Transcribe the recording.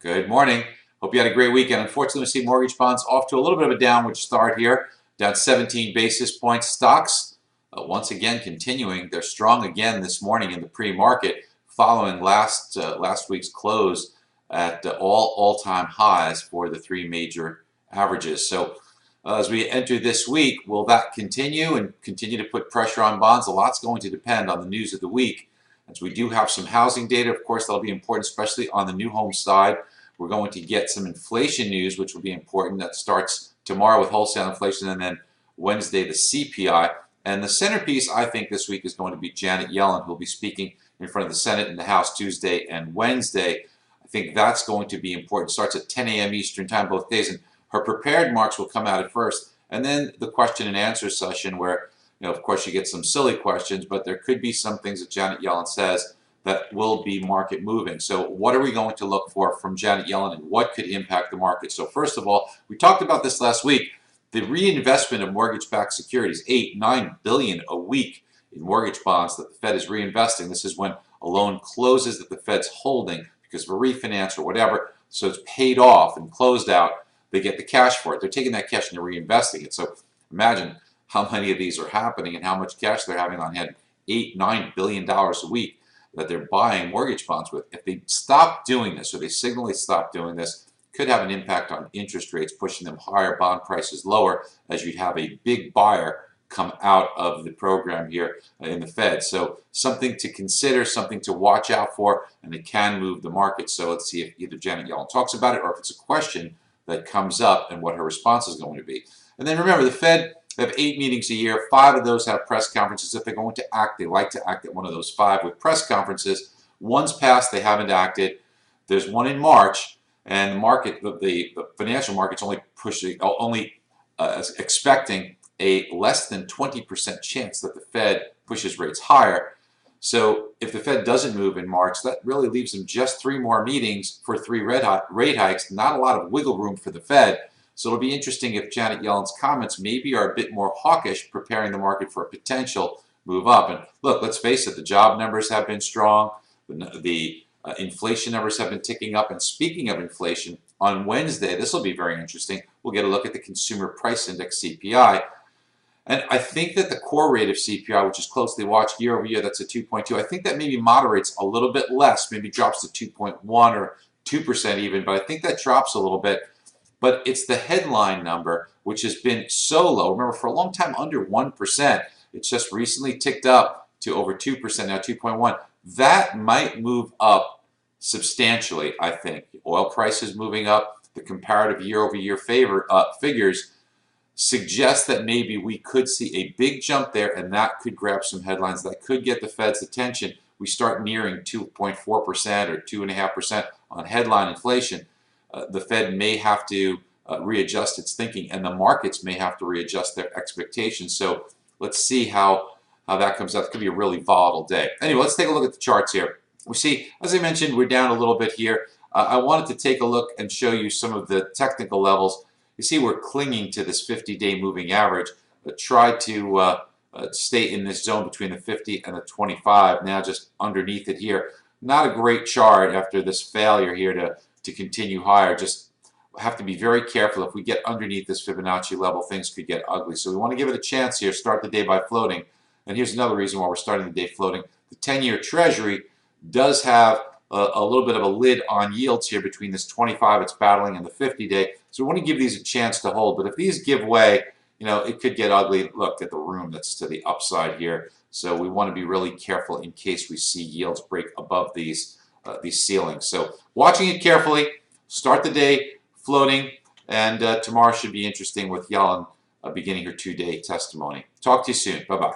Good morning. Hope you had a great weekend. Unfortunately, we see mortgage bonds off to a little bit of a downward start here, down 17 basis points. Stocks, once again, continuing. They're strong again this morning in the pre-market, following last week's close at all-time highs for the three major averages. So as we enter this week, will that continue and continue to put pressure on bonds? A lot's going to depend on the news of the week. As we do have some housing data, of course, that'll be important, especially on the new home side. We're going to get some inflation news, which will be important. That starts tomorrow with wholesale inflation, and then Wednesday, the CPI. And the centerpiece, I think, this week is going to be Janet Yellen, who will be speaking in front of the Senate and the House Tuesday and Wednesday. I think that's going to be important. It starts at 10 a.m. Eastern Time both days, and her prepared remarks will come out at first. And then the question and answer session where, of course, you get some silly questions, but there could be some things that Janet Yellen says that will be market moving. So what are we going to look for from Janet Yellen, and what could impact the market? So first of all, we talked about this last week, the reinvestment of mortgage-backed securities, $8-9 billion a week in mortgage bonds that the Fed is reinvesting. This is when a loan closes that the Fed's holding because of a refinance or whatever, so it's paid off and closed out. They get the cash for it. They're taking that cash and they're reinvesting it. So imagine how many of these are happening and how much cash they're having on hand. $8-9 billion a week that they're buying mortgage bonds with. If they stop doing this, or they signal they stop doing this, could have an impact on interest rates, pushing them higher, bond prices lower, as you'd have a big buyer come out of the program here in the Fed. So something to consider, something to watch out for, and it can move the market. So let's see if either Janet Yellen talks about it or if it's a question that comes up and what her response is going to be. And then remember, the Fed, they have 8 meetings a year. 5 of those have press conferences. If they're going to act, they like to act at one of those 5 with press conferences. One's passed, they haven't acted. There's one in March, and the market, the financial market's only expecting a less than 20% chance that the Fed pushes rates higher. So if the Fed doesn't move in March, that really leaves them just 3 more meetings for 3 rate hikes. Not a lot of wiggle room for the Fed. So it'll be interesting if Janet Yellen's comments maybe are a bit more hawkish, preparing the market for a potential move up. And look, let's face it, the job numbers have been strong. The inflation numbers have been ticking up. And speaking of inflation, on Wednesday, this will be very interesting. We'll get a look at the Consumer Price Index, CPI. And I think that the core rate of CPI, which is closely watched year over year, that's a 2.2. I think that maybe moderates a little bit less, maybe drops to 2.1 or 2% even, but I think that drops a little bit. But it's the headline number, which has been so low. Remember, for a long time, under 1%. It's just recently ticked up to over 2%, now 2.1. That might move up substantially, I think. Oil prices moving up. The comparative year-over-year figures suggest that maybe we could see a big jump there, and that could grab some headlines. That could get the Fed's attention. We start nearing 2.4% or 2.5% on headline inflation. The Fed may have to readjust its thinking, and the markets may have to readjust their expectations. So let's see how that comes out. It could be a really volatile day. Anyway, let's take a look at the charts here. We see, as I mentioned, we're down a little bit here. I wanted to take a look and show you some of the technical levels. You see we're clinging to this 50-day moving average, but try to stay in this zone between the 50 and the 25, now just underneath it here. Not a great chart after this failure here to continue higher. Just have to be very careful. If we get underneath this Fibonacci level, things could get ugly. So we want to give it a chance here, start the day by floating. And here's another reason why we're starting the day floating. The 10-year Treasury does have a little bit of a lid on yields here between this 25 it's battling and the 50-day. So we want to give these a chance to hold. But if these give way, it could get ugly. Look at the room that's to the upside here. So we want to be really careful in case we see yields break above these ceilings. So watching it carefully, start the day floating, and tomorrow should be interesting with Yellen beginning her 2-day testimony. Talk to you soon. Bye-bye.